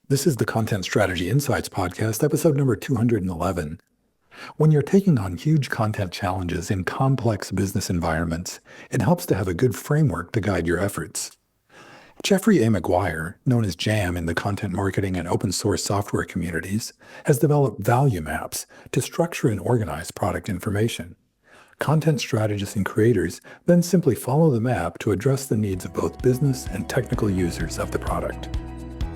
This is the Content Strategy Insights Podcast, episode number 211. When you're taking on huge content challenges in complex business environments, it helps to have a good framework to guide your efforts. Jeffrey A. McGuire, known as JAM in the content marketing and open source software communities, has developed value maps to structure and organize product information. Content strategists and creators then simply follow the map to address the needs of both business and technical users of the product.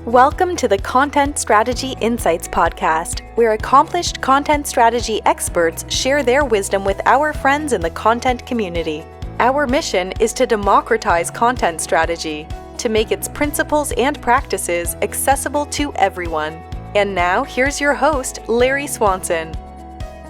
Welcome to the Content Strategy Insights Podcast, where accomplished content strategy experts share their wisdom with our friends in the content community. Our mission is to democratize content strategy, to make its principles and practices accessible to everyone. And now, here's your host, Larry Swanson.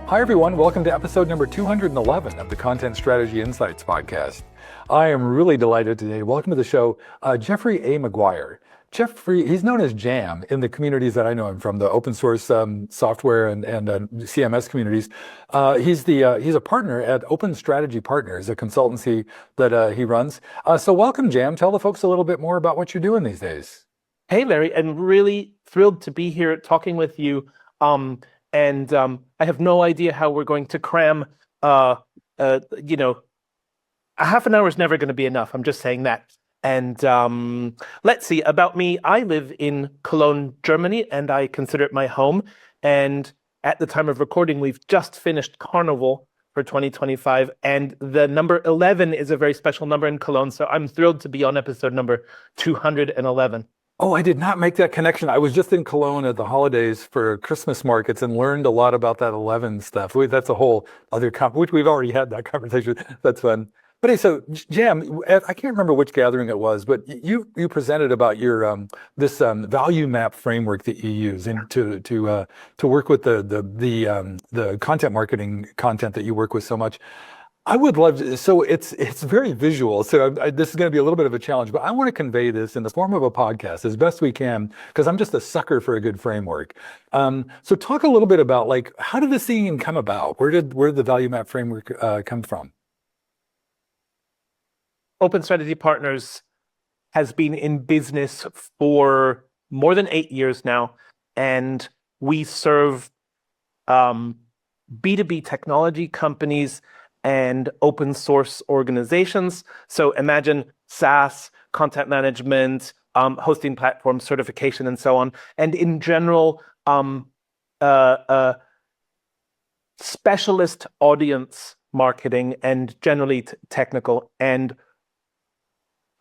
Hi, everyone. Welcome to episode number 211 of the Content Strategy Insights Podcast. I am really delighted today. Welcome to the show, Jeffrey A. McGuire. Jeffrey, he's known as JAM in the communities that I know him from, the open source software and CMS communities. He's a partner at Open Strategy Partners, a consultancy that he runs. So welcome, JAM. Tell the folks a little bit more about what you're doing these days. Hey, Larry, I'm really thrilled to be here talking with you. I have no idea how we're going to cram, a half an hour is never going to be enough. I'm just saying that. And let's see, about me, I live in Cologne, Germany, and I consider it my home. And at the time of recording, we've just finished Carnival for 2025. And the number 11 is a very special number in Cologne. So I'm thrilled to be on episode number 211. Oh, I did not make that connection. I was just in Cologne at the holidays for Christmas markets and learned a lot about that 11 stuff. That's a whole other which we've already had that conversation. That's fun. But hey, so Jam, I can't remember which gathering it was, but you presented about your this value map framework that you use and to work with the content marketing content that you work with so much. I would love to, so it's very visual. So this is going to be a little bit of a challenge, but I want to convey this in the form of a podcast as best we can, because I'm just a sucker for a good framework. So talk a little bit about, like, how did this thing come about? Where did the value map framework come from? Open Strategy Partners has been in business for more than 8 years now, and we serve B2B technology companies and open source organizations. So imagine SaaS, content management, hosting platform certification, and so on. And in general, specialist audience marketing and generally technical. And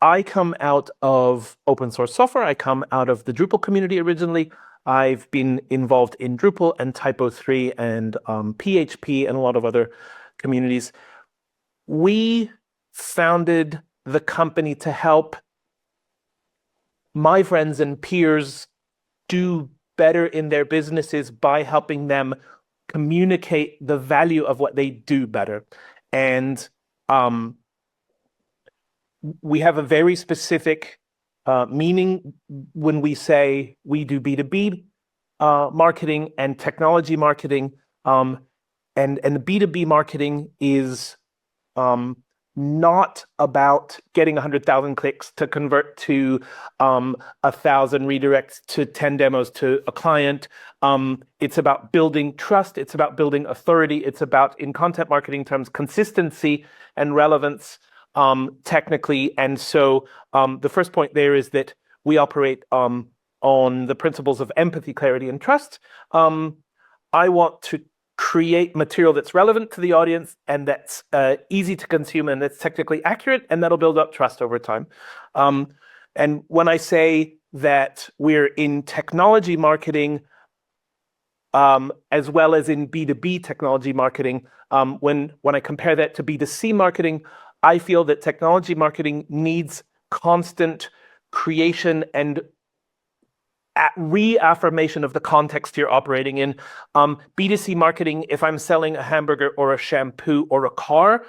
I come out of open source software. I come out of the Drupal community originally. I've been involved in Drupal and Typo3 and PHP and a lot of other communities. We founded the company to help my friends and peers do better in their businesses by helping them communicate the value of what they do better. And we have a very specific meaning when we say we do B2B marketing and technology marketing. And the B2B marketing is not about getting 100,000 clicks to convert to 1,000 redirects to 10 demos to a client. It's about building trust. It's about building authority. It's about, in content marketing terms, consistency and relevance. Technically. And so the first point there is that we operate on the principles of empathy, clarity, and trust. I want to create material that's relevant to the audience and that's easy to consume and that's technically accurate, and that'll build up trust over time. And when I say that we're in technology marketing, as well as in B2B technology marketing, when I compare that to B2C marketing, I feel that technology marketing needs constant creation and reaffirmation of the context you're operating in. B2C marketing, if I'm selling a hamburger or a shampoo or a car,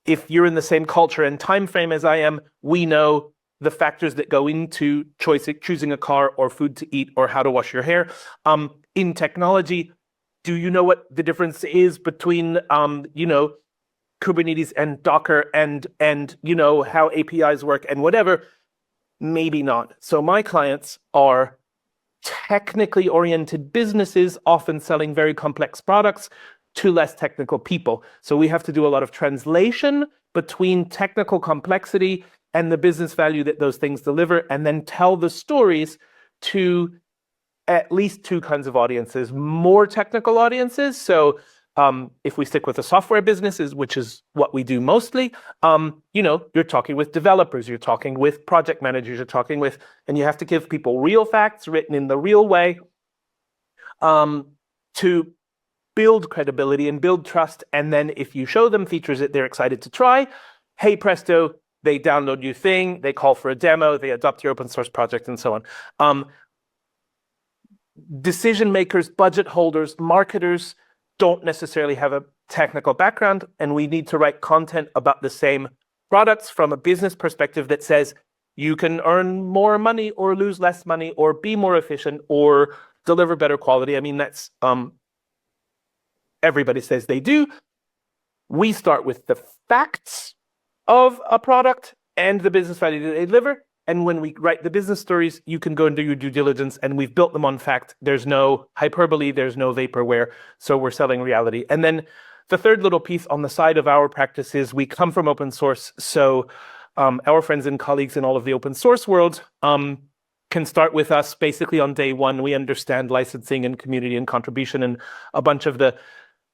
if you're in the same culture and time frame as I am, we know the factors that go into choosing a car or food to eat or how to wash your hair. In technology, do you know what the difference is between, Kubernetes and Docker and how APIs work and whatever? Maybe not. So my clients are technically oriented businesses, often selling very complex products, to less technical people. So we have to do a lot of translation between technical complexity and the business value that those things deliver, and then tell the stories to at least two kinds of audiences. More technical audiences. So if we stick with the software businesses, which is what we do mostly, you're talking with developers, you're talking with project managers, and you have to give people real facts written in the real way to build credibility and build trust. And then if you show them features that they're excited to try, hey presto, they download your thing, they call for a demo, they adopt your open source project, and so on. Decision makers, budget holders, marketers don't necessarily have a technical background, and we need to write content about the same products from a business perspective that says you can earn more money or lose less money or be more efficient or deliver better quality. I mean, that's everybody says they do. We start with the facts of a product and the business value that they deliver. And when we write the business stories, you can go and do your due diligence, and we've built them on fact. There's no hyperbole, there's no vaporware. So we're selling reality. And then the third little piece on the side of our practice is we come from open source. So our friends and colleagues in all of the open source world can start with us basically on day one. We understand licensing and community and contribution and a bunch of the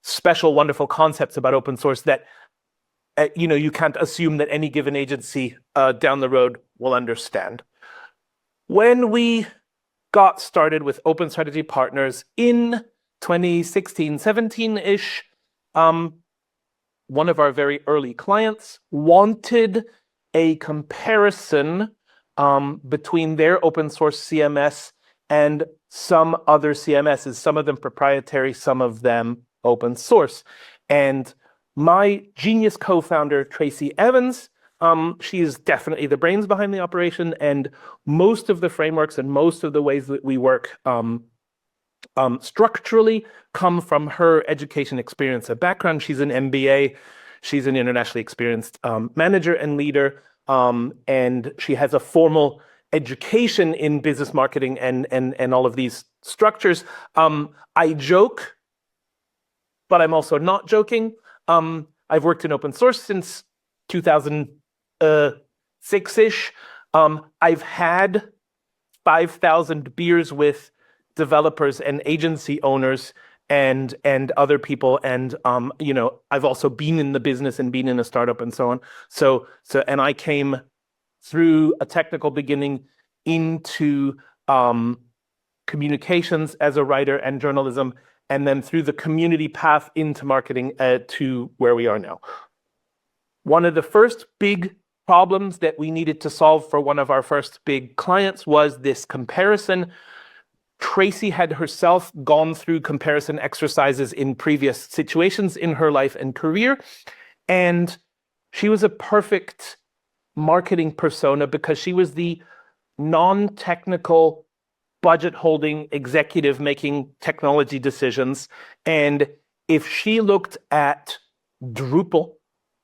special, wonderful concepts about open source that you can't assume that any given agency down the road will understand. When we got started with Open Strategy Partners in 2016, 17-ish, one of our very early clients wanted a comparison between their open source CMS and some other CMSs, some of them proprietary, some of them open source. And my genius co-founder, Tracy Evans, she is definitely the brains behind the operation, and most of the frameworks and most of the ways that we work structurally come from her education experience and background. She's an MBA, she's an internationally experienced manager and leader, and she has a formal education in business marketing and all of these structures. I joke, but I'm also not joking. I've worked in open source since 2006-ish. I've had 5,000 beers with developers and agency owners and other people, and I've also been in the business and been in a startup and so on. And I came through a technical beginning into communications as a writer and journalism, and then through the community path into marketing to where we are now. One of the first big problems that we needed to solve for one of our first big clients was this comparison. Tracy had herself gone through comparison exercises in previous situations in her life and career, and she was a perfect marketing persona because she was the non-technical budget holding executive making technology decisions. And if she looked at Drupal,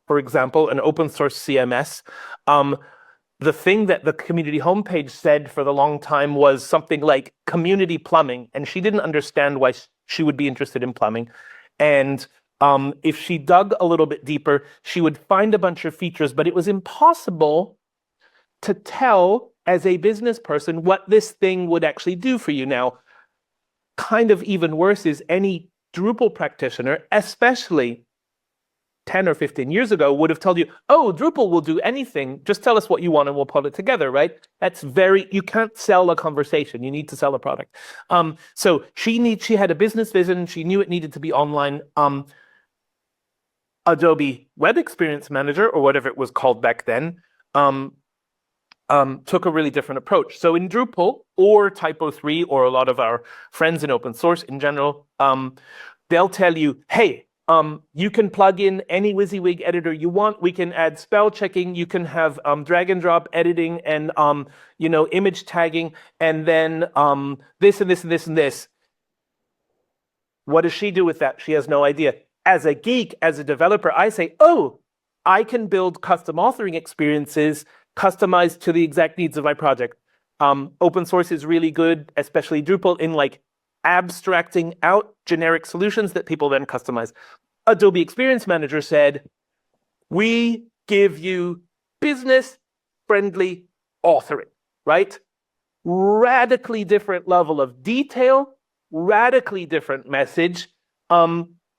for example, an open source CMS, the thing that the community homepage said for the long time was something like community plumbing, and she didn't understand why she would be interested in plumbing. And if she dug a little bit deeper, she would find a bunch of features, but it was impossible to tell as a business person what this thing would actually do for you. Now, kind of even worse is any Drupal practitioner, especially 10 or 15 years ago, would have told you, oh, Drupal will do anything. Just tell us what you want and we'll put it together, right? You can't sell a conversation. You need to sell a product. So she had a business vision. She knew it needed to be online. Adobe Web Experience Manager, or whatever it was called back then, took a really different approach. So in Drupal or Typo3 or a lot of our friends in open source in general, they'll tell you, hey, you can plug in any WYSIWYG editor you want. We can add spell checking. You can have drag and drop editing and image tagging, and then this and this and this and this. What does she do with that? She has no idea. As a geek, as a developer, I say, oh, I can build custom authoring experiences customized to the exact needs of my project. Open source is really good, especially Drupal, in like abstracting out generic solutions that people then customize. Adobe Experience Manager said, we give you business-friendly authoring, right? Radically different level of detail, radically different message.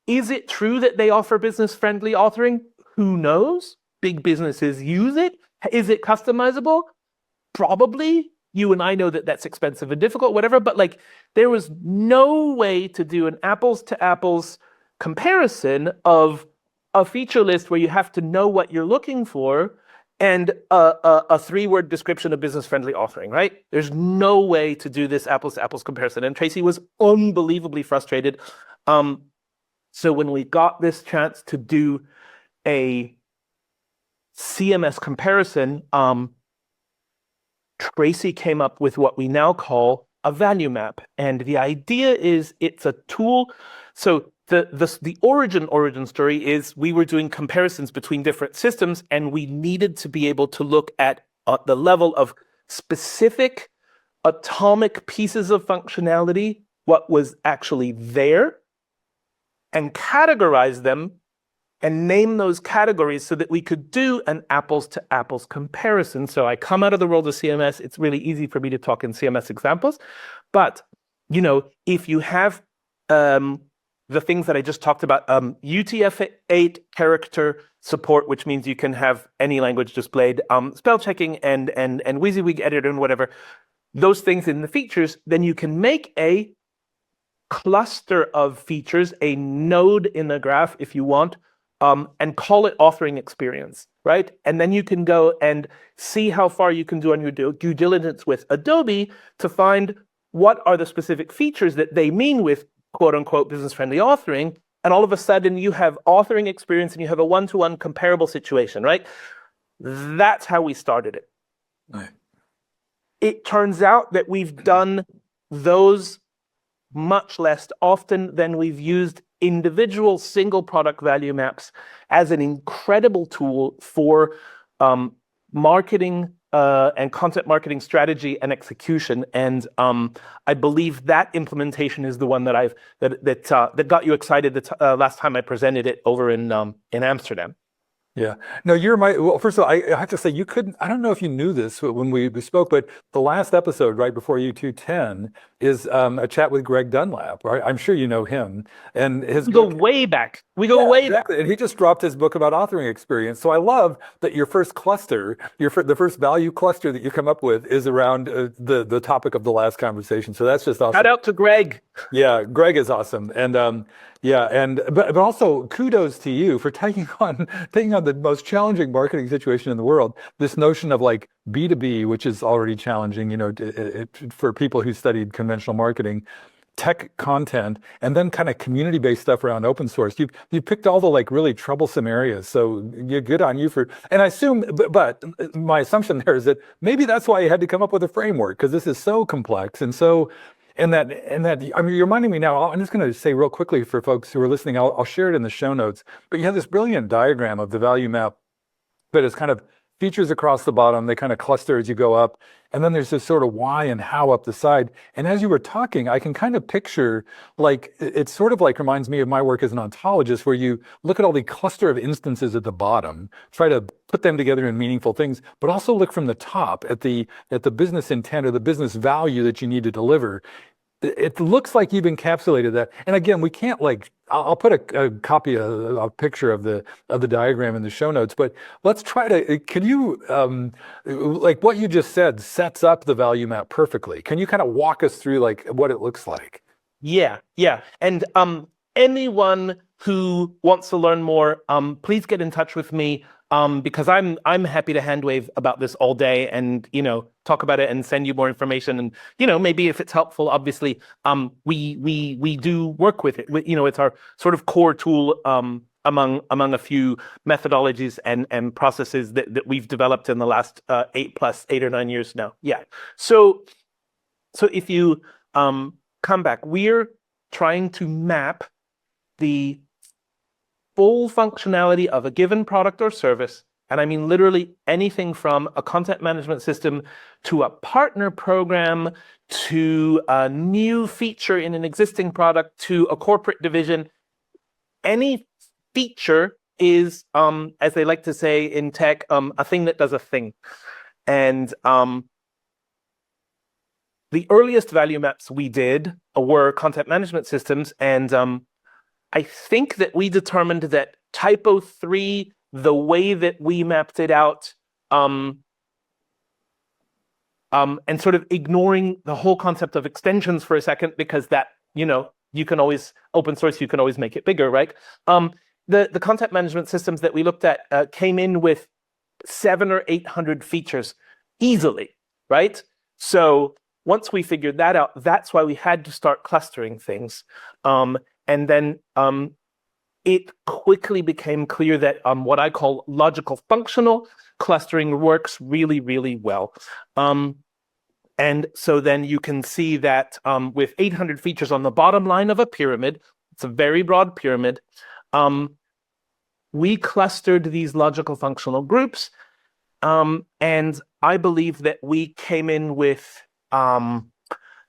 Is it true that they offer business-friendly authoring? Who knows? Big businesses use it. Is it customizable? Probably. You and I know that that's expensive and difficult, whatever, but like there was no way to do an apples to apples comparison of a feature list where you have to know what you're looking for and a three-word description of business-friendly authoring, right? There's no way to do this apples-to-apples comparison. And Tracy was unbelievably frustrated. So when we got this chance to do a CMS comparison, Tracy came up with what we now call a value map. And the idea is it's a tool. So the origin story is we were doing comparisons between different systems, and we needed to be able to look at the level of specific atomic pieces of functionality, what was actually there, and categorize them and name those categories so that we could do an apples to apples comparison. So I come out of the world of CMS. It's really easy for me to talk in CMS examples. But, you know, if you have the things that I just talked about, UTF-8 character support, which means you can have any language displayed, spell checking and WYSIWYG editor and whatever, those things in the features, then you can make a cluster of features, a node in the graph if you want, and call it authoring experience, right? And then you can go and see how far you can do on your due diligence with Adobe to find what are the specific features that they mean with quote unquote business-friendly authoring. And all of a sudden you have authoring experience and you have a one-to-one comparable situation, right? That's how we started it. Right. It turns out that we've done those much less often than we've used individual single product value maps as an incredible tool for marketing and content marketing strategy and execution. And I believe that implementation is the one that that got you excited the last time I presented it over in Amsterdam. Yeah. No, well, first of all, I have to say you couldn't, I don't know if you knew this when we spoke, but the last episode right before U210 is a chat with Greg Dunlap, right? I'm sure you know him. And his We go way back. Exactly. And he just dropped his book about authoring experience. So I love that your first cluster, the first value cluster that you come up with is around the topic of the last conversation. So that's just awesome. Shout out to Greg. Yeah, Greg is awesome. And but also kudos to you for taking on the most challenging marketing situation in the world. This notion of like B2B, which is already challenging, you know, for people who studied conventional marketing, tech content, and then kind of community-based stuff around open source. You picked all the like really troublesome areas. So you're good on you for, and I assume, but my assumption there is that maybe that's why you had to come up with a framework, because this is so complex and so. And that, I mean, you're reminding me now, I'm just going to say real quickly for folks who are listening, I'll share it in the show notes, but you have this brilliant diagram of the value map that is kind of features across the bottom, they kind of cluster as you go up, and then there's this sort of why and how up the side. And as you were talking, I can kind of picture, like, it's sort of like reminds me of my work as an ontologist, where you look at all the cluster of instances at the bottom, try to put them together in meaningful things, but also look from the top at the business intent or the business value that you need to deliver. It looks like you've encapsulated that. And again, we can't like, I'll put a copy, a picture of the diagram in the show notes, but let's try to, can you, like what you just said sets up the value map perfectly. Can you kind of walk us through like what it looks like? Yeah. And anyone who wants to learn more, please get in touch with me. Because I'm happy to handwave about this all day and, you know, talk about it and send you more information. And, you know, maybe if it's helpful, obviously, we do work with it. You know, it's our sort of core tool among a few methodologies and processes that we've developed in the last 8 or 9 years now. Yeah. So if you come back, we're trying to map the full functionality of a given product or service and I mean literally anything from a content management system to a partner program to a new feature in an existing product to a corporate division. Any feature is, as they like to say in tech, a thing that does a thing. And the earliest value maps we did were content management systems. And I think that we determined that typo 3, the way that we mapped it out, and sort of ignoring the whole concept of extensions for a second, because that, you can always open source, you can always make it bigger, right? The content management systems that we looked at came in with 700 or 800 features easily, right? So once we figured that out, that's why we had to start clustering things. And then it quickly became clear that what I call logical functional clustering works really, really well. And so then you can see that with 800 features on the bottom line of a pyramid, it's a very broad pyramid, we clustered these logical functional groups. And I believe that we came in with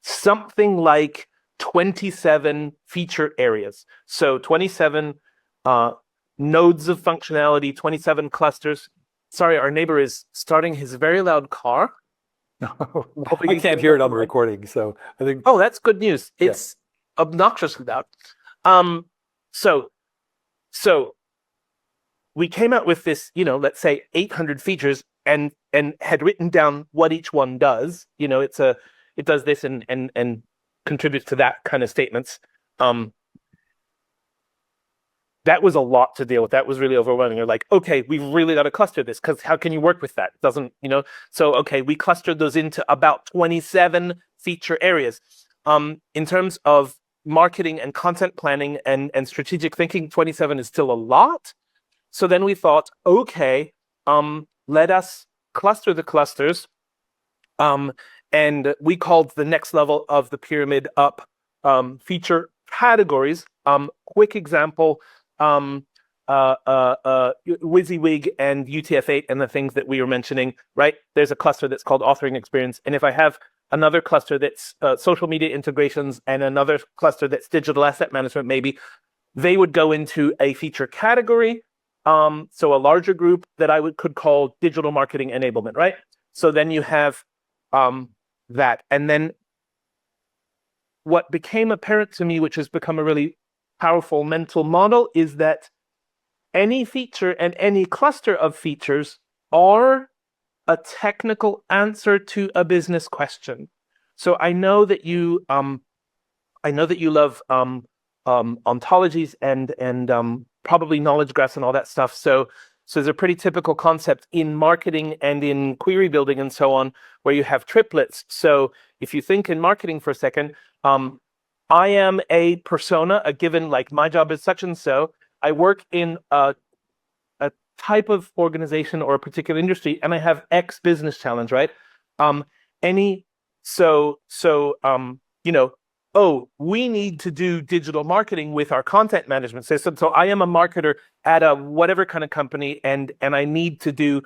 something like 27 feature areas. So 27 nodes of functionality, 27 clusters. Sorry, our neighbor is starting his very loud car. I can't hear it on the recording, so I think. Oh, that's good news. It's obnoxiously loud. So we came out with this, let's say 800 features, and had written down what each one does. It does this and contributes to that kind of statements. That was a lot to deal with. That was really overwhelming. You're like, okay, we've really got to cluster this, because how can you work with that? It doesn't, So, okay, we clustered those into about 27 feature areas. In terms of marketing and content planning and strategic thinking, 27 is still a lot. So then we thought, okay, let us cluster the clusters. And we called the next level of the pyramid up feature categories. Quick example, WYSIWYG and UTF-8 and the things that we were mentioning, right? There's a cluster that's called authoring experience. And if I have another cluster that's social media integrations and another cluster that's digital asset management, maybe they would go into a feature category. So a larger group that I could call digital marketing enablement, right? So then you have that. And then what became apparent to me, which has become a really powerful mental model, is that any feature and any cluster of features are a technical answer to a business question. So I know that you love ontologies and probably knowledge graphs and all that stuff. So there's a pretty typical concept in marketing and in query building and so on, where you have triplets. So if you think in marketing for a second, I am a persona, a given, like my job is such and so. I work in a type of organization or a particular industry, and I have X business challenge, right? We need to do digital marketing with our content management system. So I am a marketer at a whatever kind of company, and I need to do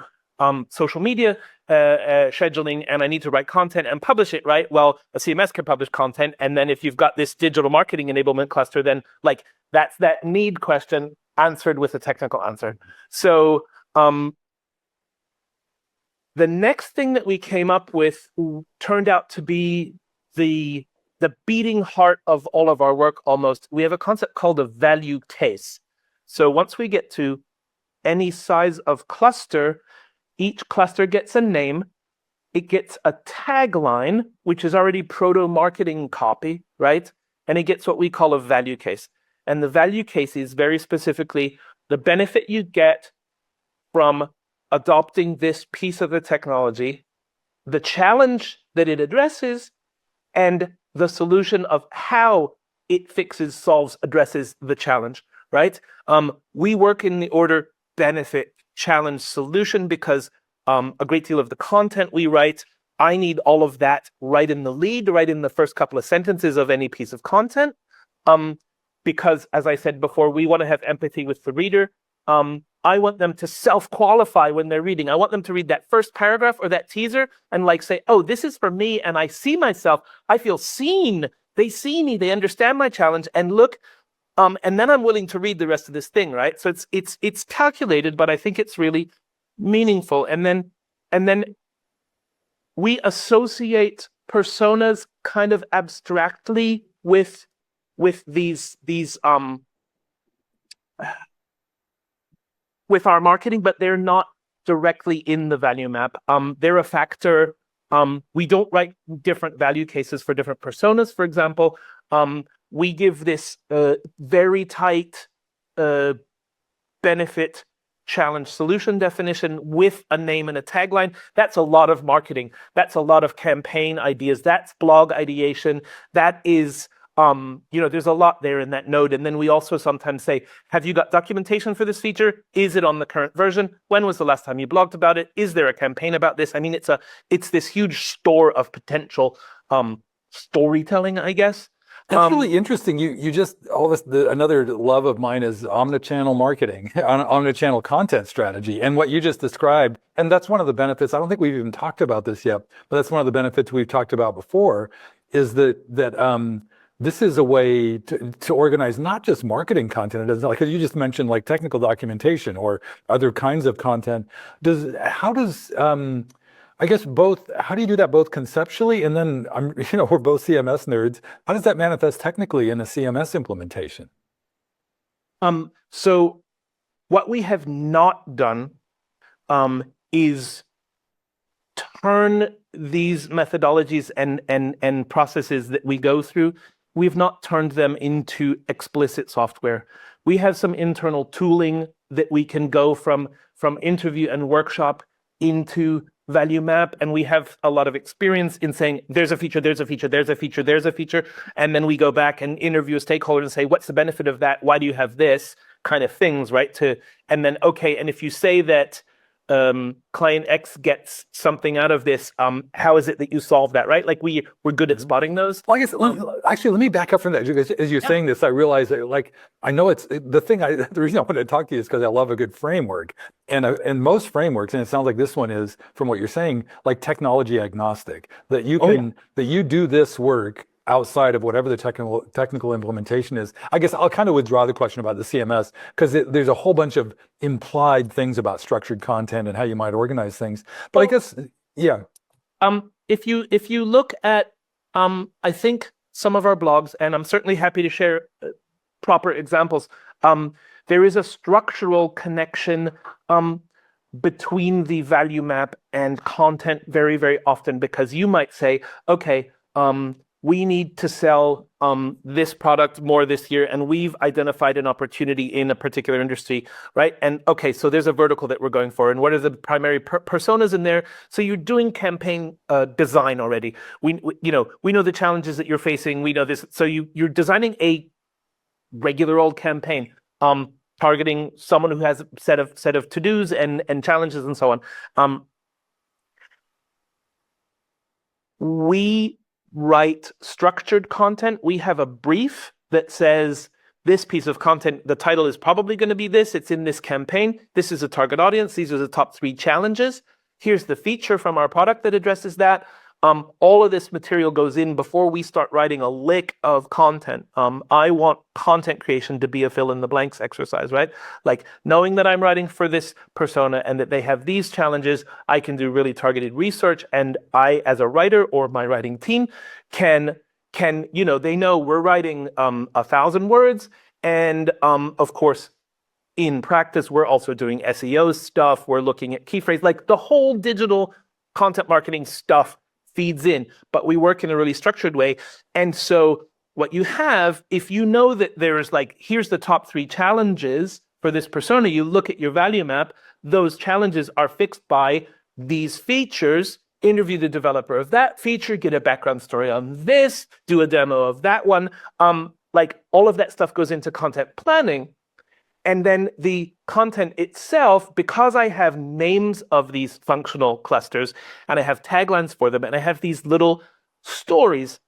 social media scheduling, and I need to write content and publish it, right? Well, a CMS can publish content, and then if you've got this digital marketing enablement cluster, then that's that need question answered with a technical answer. So the next thing that we came up with turned out to be the beating heart of all of our work almost. We have a concept called a value case. So once we get to any size of cluster, each cluster gets a name. It gets a tagline, which is already proto-marketing copy, right? And it gets what we call a value case. And the value case is very specifically the benefit you get from adopting this piece of the technology, the challenge that it addresses, and the solution of how it solves, addresses the challenge, right? We work in the order benefit, challenge, solution, because a great deal of the content we write, I need all of that right in the lead, right in the first couple of sentences of any piece of content. Because, as I said before, we want to have empathy with the reader. I want them to self-qualify when they're reading. I want them to read that first paragraph or that teaser and like say, oh, this is for me and I see myself. I feel seen. They see me. They understand my challenge and look. And then I'm willing to read the rest of this thing, right? So it's calculated, but I think it's really meaningful. And then we associate personas kind of abstractly with these with our marketing, but they're not directly in the value map. They're a factor. We don't write different value cases for different personas, for example. We give this very tight benefit challenge solution definition with a name and a tagline. That's a lot of marketing. That's a lot of campaign ideas. That's blog ideation. That is, there's a lot there in that node. And then we also sometimes say, have you got documentation for this feature? Is it on the current version? When was the last time you blogged about it? Is there a campaign about this? I mean, it's this huge store of potential storytelling, I guess. That's really interesting. You just another love of mine is omnichannel marketing, omnichannel content strategy, and what you just described. And that's one of the benefits. I don't think we've even talked about this yet, but that's one of the benefits we've talked about before. Is that this is a way to organize not just marketing content. It doesn't, like you just mentioned, like technical documentation or other kinds of content. I guess both, how do you do that both conceptually and then, we're both CMS nerds. How does that manifest technically in a CMS implementation? So what we have not done is turn these methodologies and processes that we go through, we've not turned them into explicit software. We have some internal tooling that we can go from interview and workshop into value map, and we have a lot of experience in saying there's a feature, there's a feature, there's a feature, there's a feature, and then we go back and interview a stakeholder and say, what's the benefit of that? Why do you have this kind of things, right? And then, okay, and if you say that client X gets something out of this, how is it that you solve that, right? Like we're good at spotting those. Well, I guess let me back up from that. As you're saying this, I realize that, I know the reason I want to talk to you is because I love a good framework, and most frameworks, and it sounds like this one is, from what you're saying, like technology agnostic, that you do this work outside of whatever the technical implementation is. I guess I'll kind of withdraw the question about the CMS because there's a whole bunch of implied things about structured content and how you might organize things. But I guess, yeah. If you look at, I think some of our blogs, and I'm certainly happy to share proper examples, there is a structural connection between the value map and content very, very often, because you might say, okay, we need to sell this product more this year, and we've identified an opportunity in a particular industry, right? And okay, so there's a vertical that we're going for, and what are the primary personas in there? So you're doing campaign design already. We know the challenges that you're facing. We know this. So you're designing a regular old campaign, targeting someone who has a set of to-dos and challenges and so on. We write structured content. We have a brief that says this piece of content, the title is probably going to be this, it's in this campaign, this is a target audience, these are the top 3 challenges, here's the feature from our product that addresses that. All of this material goes in before we start writing a lick of content. I want content creation to be a fill in the blanks exercise, right? Like knowing that I'm writing for this persona and that they have these challenges, I can do really targeted research. And I, as a writer or my writing team, can they know we're writing 1,000 words. And of course, in practice, we're also doing SEO stuff. We're looking at key phrase, like the whole digital content marketing stuff feeds in, but we work in a really structured way. And so what you have, if you know that there's here's the top 3 challenges for this persona, you look at your value map, those challenges are fixed by these features, interview the developer of that feature, get a background story on this, do a demo of that one. All of that stuff goes into content planning. And then the content itself, because I have names of these functional clusters and I have taglines for them and I have these little stories,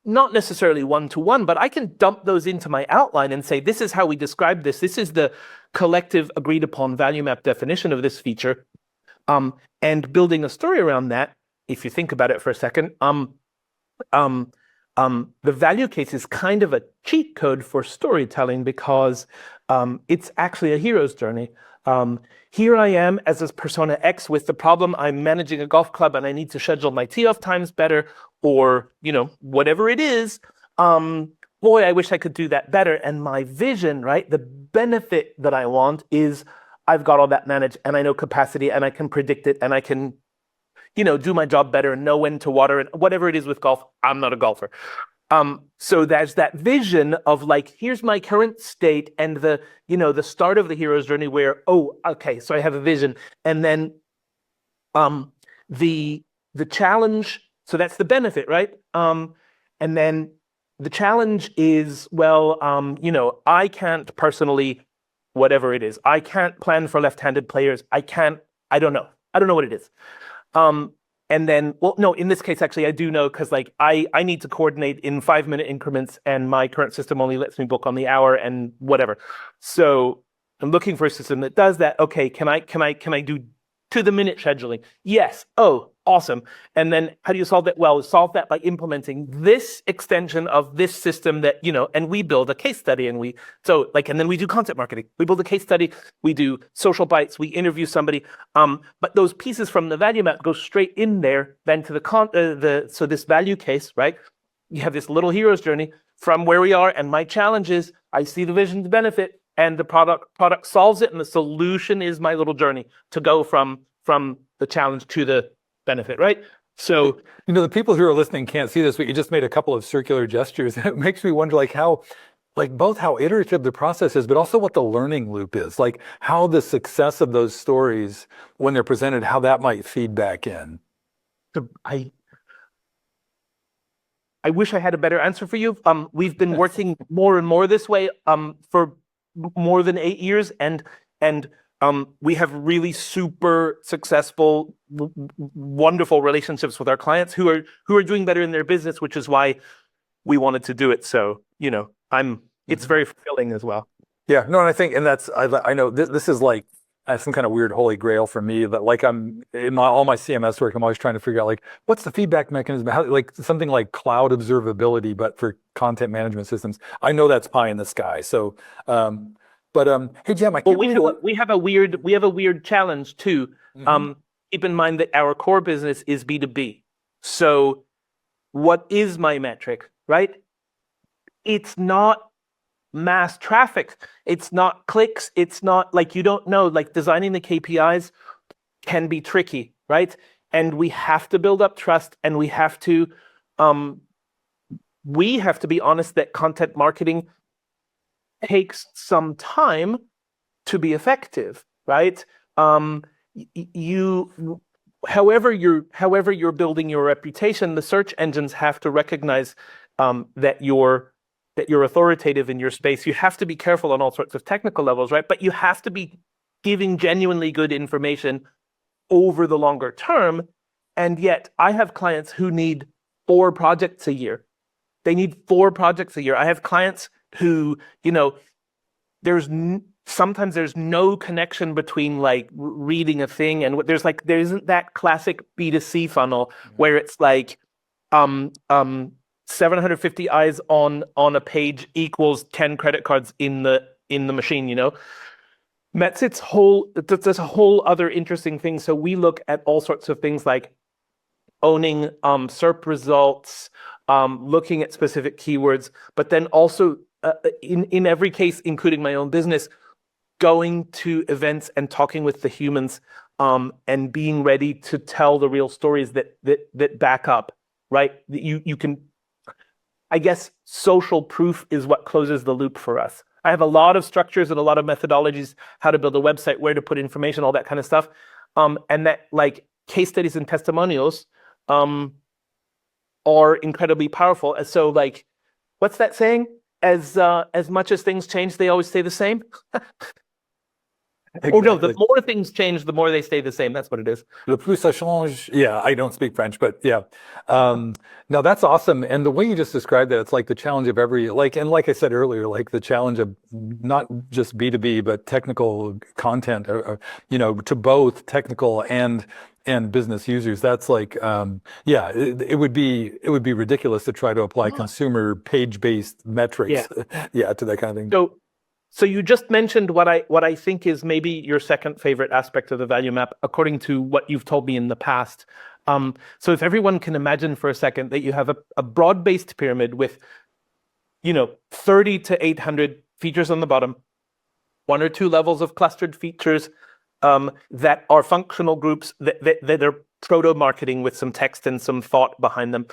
not necessarily one-to-one, but I can dump those into my outline and say, this is how we describe this. This is the collective agreed upon value map definition of this feature. And building a story around that, if you think about it for a second, the value case is kind of a cheat code for storytelling because it's actually a hero's journey. Here I am as a persona X with the problem. I'm managing a golf club and I need to schedule my tee-off times better, or, whatever it is. Boy, I wish I could do that better. And my vision, right? The benefit that I want is I've got all that managed and I know capacity and I can predict it and I can, do my job better and know when to water it, whatever it is with golf. I'm not a golfer. So there's that vision of like, here's my current state and the start of the hero's journey where, oh, okay, so I have a vision. And then the challenge, so that's the benefit, right? And then the challenge is, well, I can't personally, whatever it is, I can't plan for left-handed players. I don't know what it is. And then, well, no, in this case, actually, I do know because like I need to coordinate in 5-minute increments and my current system only lets me book on the hour and whatever. So I'm looking for a system that does that. Okay, can I do to the minute scheduling? Yes. Oh, awesome. And then how do you solve that? Well, solve that by implementing this extension of this system that, and we build a case study and and then we do content marketing. We build a case study, we do social bites, we interview somebody. But those pieces from the value map go straight in there, then to so this value case, right? You have this little hero's journey from where we are. And my challenge is I see the vision, the benefit, and the product solves it. And the solution is my little journey to go from the challenge to the benefit, right? So, the people who are listening can't see this, but you just made a couple of circular gestures. It makes me wonder both how iterative the process is, but also what the learning loop is, like how the success of those stories, when they're presented, how that might feed back in. I wish I had a better answer for you. We've been working more and more this way for more than 8 years, and we have really super successful, wonderful relationships with our clients who are doing better in their business, which is why we wanted to do it. So, it's very fulfilling as well. Yeah, no, and I think, and I know this is like some kind of weird holy grail for me that like I'm in all my CMS work, I'm always trying to figure out like, what's the feedback mechanism? How, like something like cloud observability, but for content management systems. I know that's pie in the sky. So, hey, Jim, we have a weird challenge too. Mm-hmm. Keep in mind that our core business is B2B. So what is my metric, right? It's not mass traffic. It's not clicks. It's not like, you don't know, like designing the KPIs can be tricky, right? And we have to build up trust, and we have to be honest that content marketing takes some time to be effective, right? However you're building your reputation, the search engines have to recognize that you're authoritative in your space. You have to be careful on all sorts of technical levels, right? But you have to be giving genuinely good information over the longer term. And yet I have clients who need 4 projects a year. They need 4 projects a year. I have clients who, sometimes there's no connection between like reading a thing and there isn't that classic B2C funnel where it's like 750 eyes on a page equals 10 credit cards in the machine, That's a whole other interesting thing. So we look at all sorts of things like owning SERP results, looking at specific keywords, but then also in every case, including my own business, going to events and talking with the humans and being ready to tell the real stories that back up, right? You can, I guess, social proof is what closes the loop for us. I have a lot of structures and a lot of methodologies, how to build a website, where to put information, all that kind of stuff. And that like case studies and testimonials are incredibly powerful. And so like, what's that saying? As much as things change, they always stay the same. Oh no, the Exactly. more things change, the more they stay the same. That's what it is. Le plus ça change. Yeah, I don't speak French, but yeah. Um, no, that's awesome. And the way you just described that, it's like the challenge of every, like, and like I said earlier, like the challenge of not just B2B, but technical content, to both technical and business users. That's like, yeah, it would be ridiculous to try to apply consumer page-based metrics, yeah, to that kind of thing. So you just mentioned what I think is maybe your second favorite aspect of the value map, according to what you've told me in the past. So if everyone can imagine for a second that you have a broad-based pyramid with, 30 to 800 features on the bottom, one or two levels of clustered features that are functional groups that are proto-marketing with some text and some thought behind them.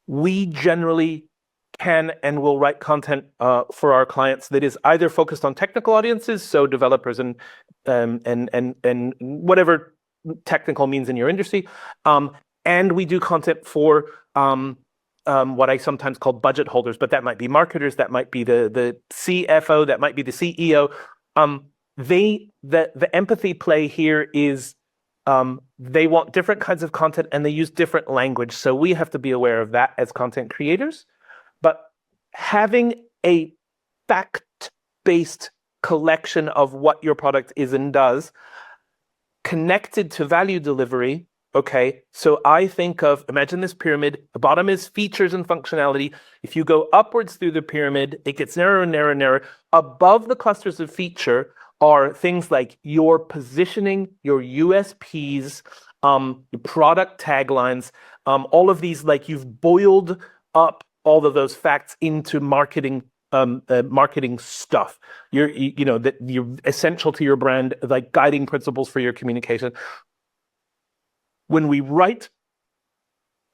We generally can and will write content for our clients that is either focused on technical audiences, so developers and whatever technical means in your industry, and we do content for what I sometimes call budget holders, but that might be marketers, that might be the CFO, that might be the CEO. The empathy play here is they want different kinds of content and they use different language, so we have to be aware of that as content creators. But having a fact-based collection of what your product is and does, connected to value delivery, okay? So I think of, imagine this pyramid, the bottom is features and functionality. If you go upwards through the pyramid, it gets narrower and narrower and narrower. Above the clusters of feature are things like your positioning, your USPs, your product taglines, all of these, like you've boiled up all of those facts into marketing stuff. You're essential to your brand, like guiding principles for your communication. When we write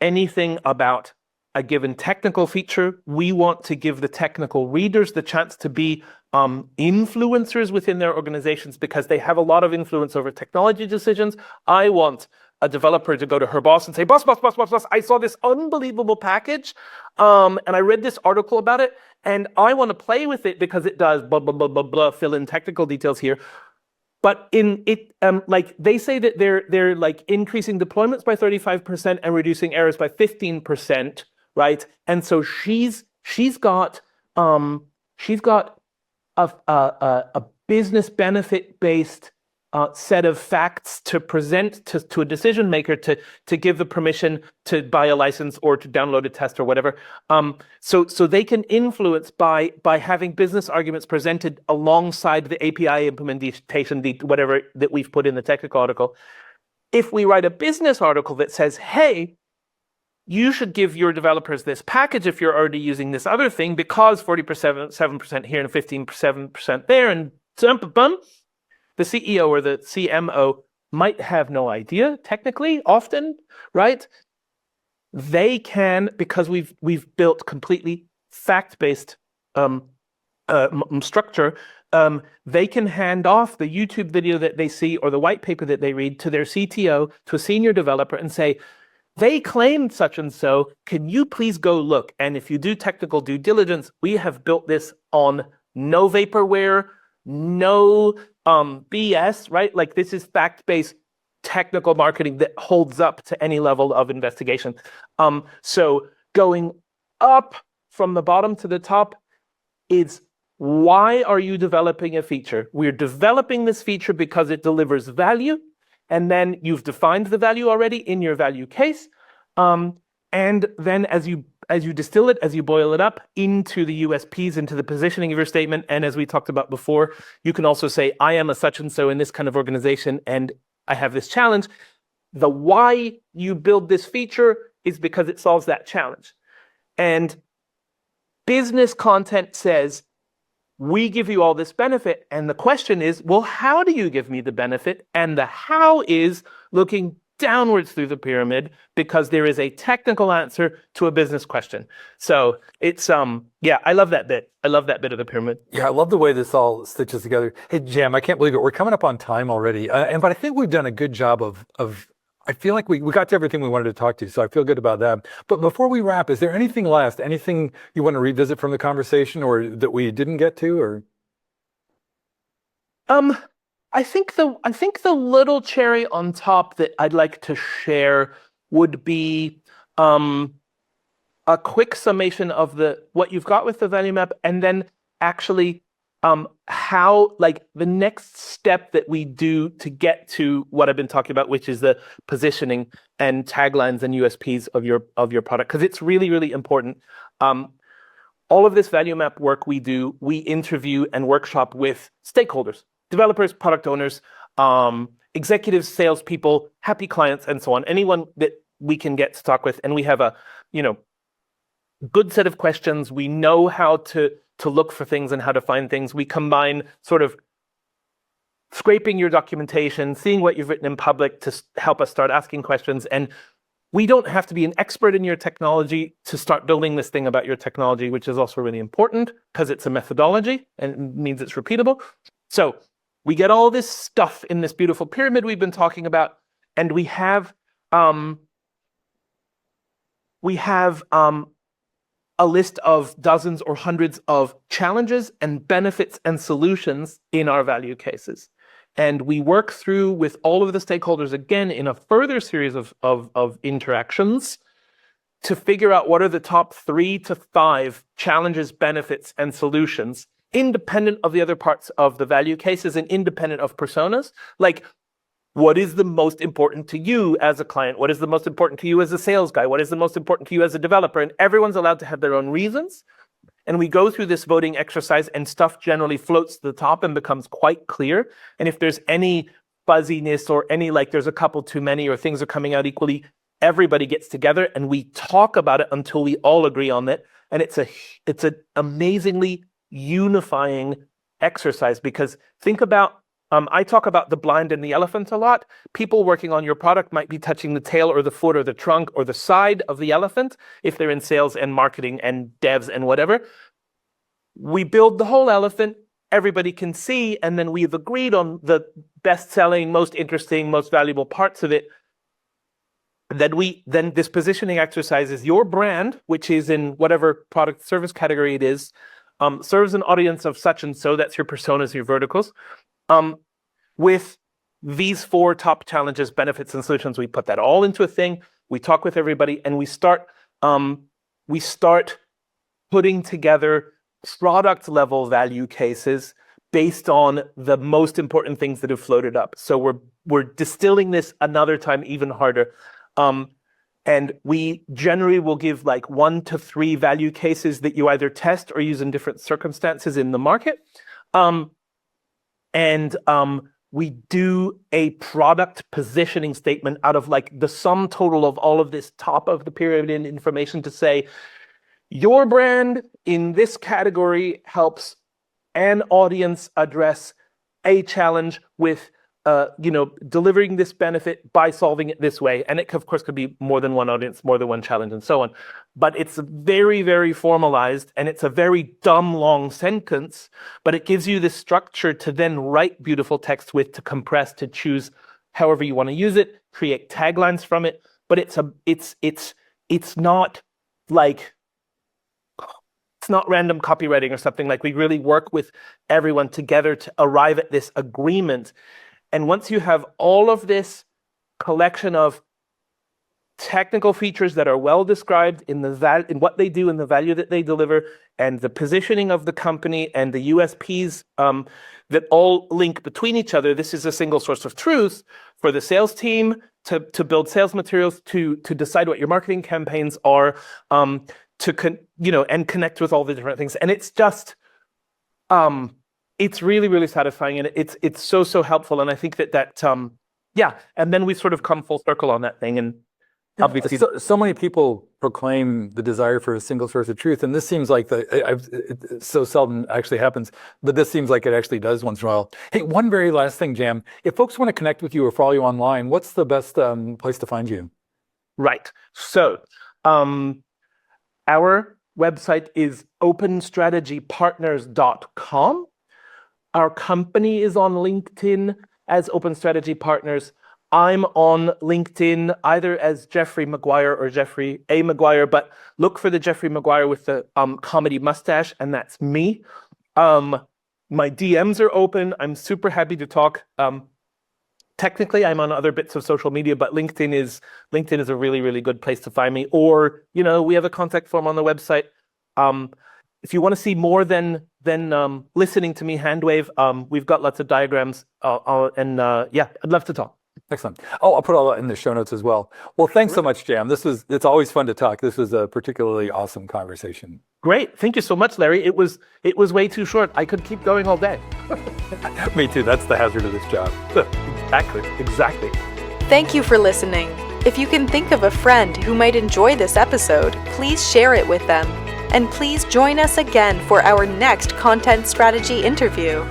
anything about a given technical feature, we want to give the technical readers the chance to be influencers within their organizations because they have a lot of influence over technology decisions. I want a developer to go to her boss and say, boss, I saw this unbelievable package, and I read this article about it, and I want to play with it because it does blah, blah, blah, blah, blah, fill in technical details here. But in it, like they say that they're like increasing deployments by 35% and reducing errors by 15%, right? And so she's got a business benefit based set of facts to present to a decision maker to give the permission to buy a license or to download a test or whatever. So they can influence by having business arguments presented alongside the API implementation, whatever that we've put in the technical article. If we write a business article that says, hey, you should give your developers this package if you're already using this other thing because 47% here and 15% there and the CEO or the CMO might have no idea, technically, often, right? They can, because we've built completely fact-based structure, they can hand off the YouTube video that they see or the white paper that they read to their CTO, to a senior developer, and say, they claimed such and so, can you please go look? And if you do technical due diligence, we have built this on no vaporware, no BS, right? Like this is fact-based technical marketing that holds up to any level of investigation. So going up from the bottom to the top is, why are you developing a feature? We're developing this feature because it delivers value. And then you've defined the value already in your value case. And then as you distill it, as you boil it up into the USPs, into the positioning of your statement, and as we talked about before, you can also say, I am a such and so in this kind of organization, and I have this challenge. The why you build this feature is because it solves that challenge. And business content says, we give you all this benefit. And the question is, well, how do you give me the benefit? And the how is looking downwards through the pyramid because there is a technical answer to a business question. So it's, I love that bit. I love that bit of the pyramid. Yeah, I love the way this all stitches together. Hey, Jam, I can't believe it. We're coming up on time already. But I think we've done a good job of I feel like we got to everything we wanted to talk to, so I feel good about that. But before we wrap, is there anything last, anything you want to revisit from the conversation or that we didn't get to, or? I think the little cherry on top that I'd like to share would be a quick summation of what you've got with the value map, and then actually how, like, the next step that we do to get to what I've been talking about, which is the positioning and taglines and USPs of your product, because it's really, really important. All of this value map work we do, we interview and workshop with stakeholders, developers, product owners, executives, salespeople, happy clients, and so on. Anyone that we can get to talk with, and we have a good set of questions. We know how to look for things and how to find things. We combine sort of scraping your documentation, seeing what you've written in public to help us start asking questions. And we don't have to be an expert in your technology to start building this thing about your technology, which is also really important because it's a methodology and it means it's repeatable. So we get all this stuff in this beautiful pyramid we've been talking about, and we have a list of dozens or hundreds of challenges and benefits and solutions in our value cases. And we work through with all of the stakeholders, again, in a further series of interactions to figure out what are the top 3 to 5 challenges, benefits, and solutions, independent of the other parts of the value cases and independent of personas. Like, what is the most important to you as a client? What is the most important to you as a sales guy? What is the most important to you as a developer? And everyone's allowed to have their own reasons. And we go through this voting exercise, and stuff generally floats to the top and becomes quite clear. And if there's any fuzziness or any, like, there's a couple too many or things are coming out equally, everybody gets together and we talk about it until we all agree on it. And it's an amazingly unifying exercise, because think about, I talk about the blind and the elephant a lot. People working on your product might be touching the tail or the foot or the trunk or the side of the elephant if they're in sales and marketing and devs and whatever. We build the whole elephant, everybody can see, and then we've agreed on the best-selling, most interesting, most valuable parts of it. Then this positioning exercise is your brand, which is in whatever product service category it is, serves an audience of such and so, that's your personas, your verticals. With these 4 top challenges, benefits, and solutions, we put that all into a thing. We talk with everybody, and we start putting together product level value cases based on the most important things that have floated up. So we're distilling this another time even harder. And we generally will give like 1 to 3 value cases that you either test or use in different circumstances in the market. And we do a product positioning statement out of like the sum total of all of this top of the pyramid information to say, your brand in this category helps an audience address a challenge with delivering this benefit by solving it this way. And it, of course, could be more than one audience, more than one challenge, and so on. But it's very, very formalized, and it's a very dumb, long sentence, but it gives you this structure to then write beautiful text with, to compress, to choose however you want to use it, create taglines from it. But it's not like, it's not random copywriting or something. Like, we really work with everyone together to arrive at this agreement. And once you have all of this collection of technical features that are well described in in what they do and the value that they deliver, and the positioning of the company and the USPs that all link between each other, this is a single source of truth for the sales team to build sales materials, to decide what your marketing campaigns are, and connect with all the different things. And it's just it's really, really satisfying, and it's so helpful. And I think that and then we sort of come full circle on that thing. And obviously, so many people proclaim the desire for a single source of truth, and this seems like it so seldom actually happens, but this seems like it actually does once in a while. Hey, one very last thing, Jam. If folks want to connect with you or follow you online, what's the best place to find you? Right. So our website is openstrategypartners.com. Our company is on LinkedIn as Open Strategy Partners. I'm on LinkedIn either as Jeffrey McGuire or Jeffrey A. McGuire, but look for the Jeffrey McGuire with the comedy mustache, and that's me. My DMs are open. I'm super happy to talk. Technically, I'm on other bits of social media, but LinkedIn is a really, really good place to find me. Or, we have a contact form on the website. If you want to see more than listening to me hand wave, we've got lots of diagrams. I'd love to talk. Excellent. Oh, I'll put all that in the show notes as well. Well, thanks so much, Jam. It's always fun to talk. This was a particularly awesome conversation. Great. Thank you so much, Larry. It was way too short. I could keep going all day. Me too. That's the hazard of this job. Exactly. Thank you for listening. If you can think of a friend who might enjoy this episode, please share it with them. And please join us again for our next content strategy interview.